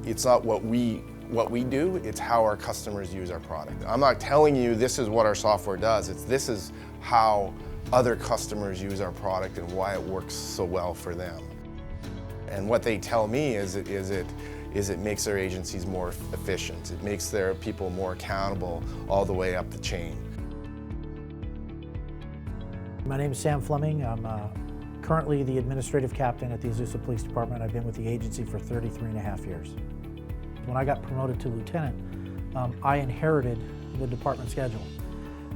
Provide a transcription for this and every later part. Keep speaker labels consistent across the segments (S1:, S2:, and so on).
S1: It's not what we do, it's how our customers use our product. I'm not telling you this is what our software does, this is how other customers use our product and why it works so well for them. And what they tell me is it makes their agencies more efficient. It makes their people more accountable all the way up the chain.
S2: My name is Sam Fleming. I'm currently the administrative captain at the Azusa Police Department. I've been with the agency for 33.5 years. When I got promoted to lieutenant, I inherited the department schedule.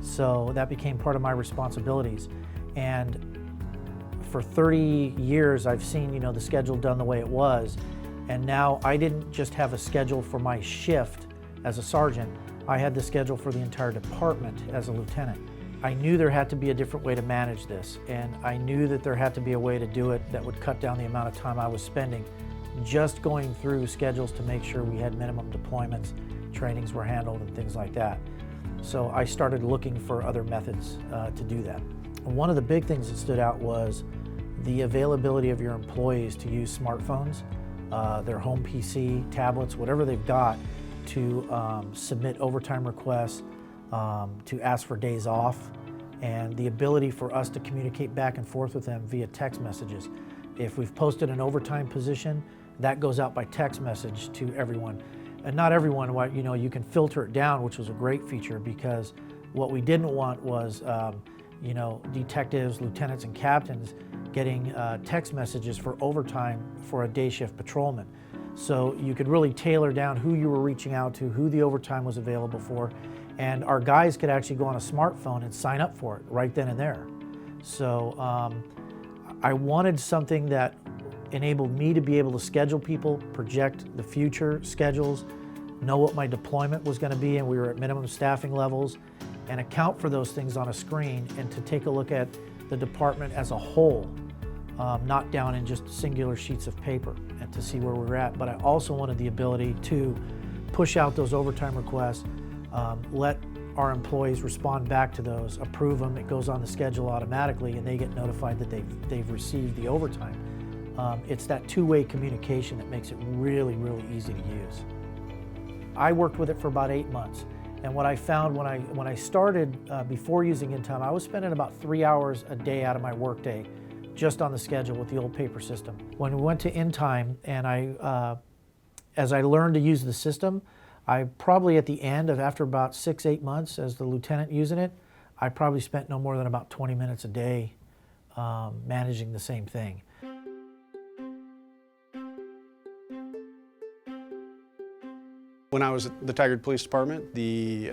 S2: So that became part of my responsibilities. And for 30 years, I've seen, the schedule done the way it was. And now I didn't just have a schedule for my shift as a sergeant, I had the schedule for the entire department as a lieutenant. I knew there had to be a different way to manage this, and I knew that there had to be a way to do it that would cut down the amount of time I was spending just going through schedules to make sure we had minimum deployments, trainings were handled, and things like that. So I started looking for other methods to do that. And one of the big things that stood out was the availability of your employees to use smartphones, their home PC, tablets, whatever they've got, to submit overtime requests, to ask for days off, and the ability for us to communicate back and forth with them via text messages. If we've posted an overtime position, that goes out by text message to everyone. And not everyone, you can filter it down, which was a great feature, because what we didn't want was detectives, lieutenants, and captains getting text messages for overtime for a day shift patrolman. So you could really tailor down who you were reaching out to, who the overtime was available for, and our guys could actually go on a smartphone and sign up for it right then and there. So I wanted something that enabled me to be able to schedule people, project the future schedules, know what my deployment was going to be, and we were at minimum staffing levels, and account for those things on a screen, and to take a look at the department as a whole, not down in just singular sheets of paper, and to see where we were at. But I also wanted the ability to push out those overtime requests, let our employees respond back to those, approve them, it goes on the schedule automatically, and they get notified that they've received the overtime. It's that two-way communication that makes it really, really easy to use. I worked with it for about 8 months, and what I found when I started before using InTime, I was spending about 3 hours a day out of my workday just on the schedule with the old paper system. When we went to InTime, and as I learned to use the system, I probably at the end of after about 6-8 months as the lieutenant using it, I probably spent no more than about 20 minutes a day managing the same thing.
S3: When I was at the Tigard Police Department, the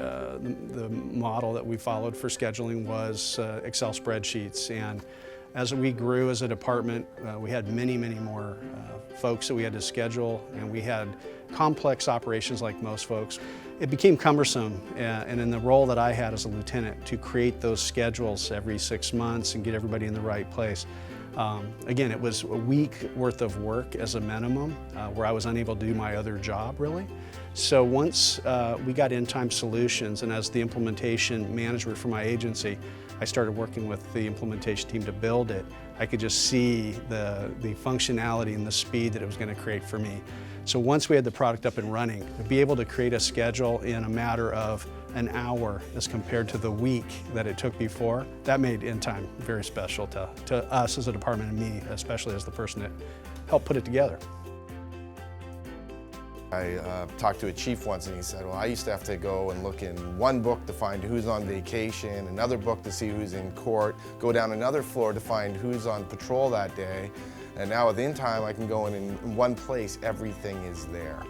S3: model that we followed for scheduling was Excel spreadsheets. And as we grew as a department, we had many more folks that we had to schedule, and we had complex operations like most folks. It became cumbersome, and in the role that I had as a lieutenant, to create those schedules every 6 months and get everybody in the right place. Again, it was a week worth of work as a minimum, where I was unable to do my other job, really. So once we got InTime Solutions, and as the implementation manager for my agency, I started working with the implementation team to build it. I could just see the functionality and the speed that it was going to create for me. So once we had the product up and running, to be able to create a schedule in a matter of an hour as compared to the week that it took before, that made InTime very special to us as a department, and me especially as the person that helped put it together.
S1: I talked to a chief once, and he said, well, I used to have to go and look in one book to find who's on vacation, another book to see who's in court, go down another floor to find who's on patrol that day. And now with InTime, I can go in one place, everything is there.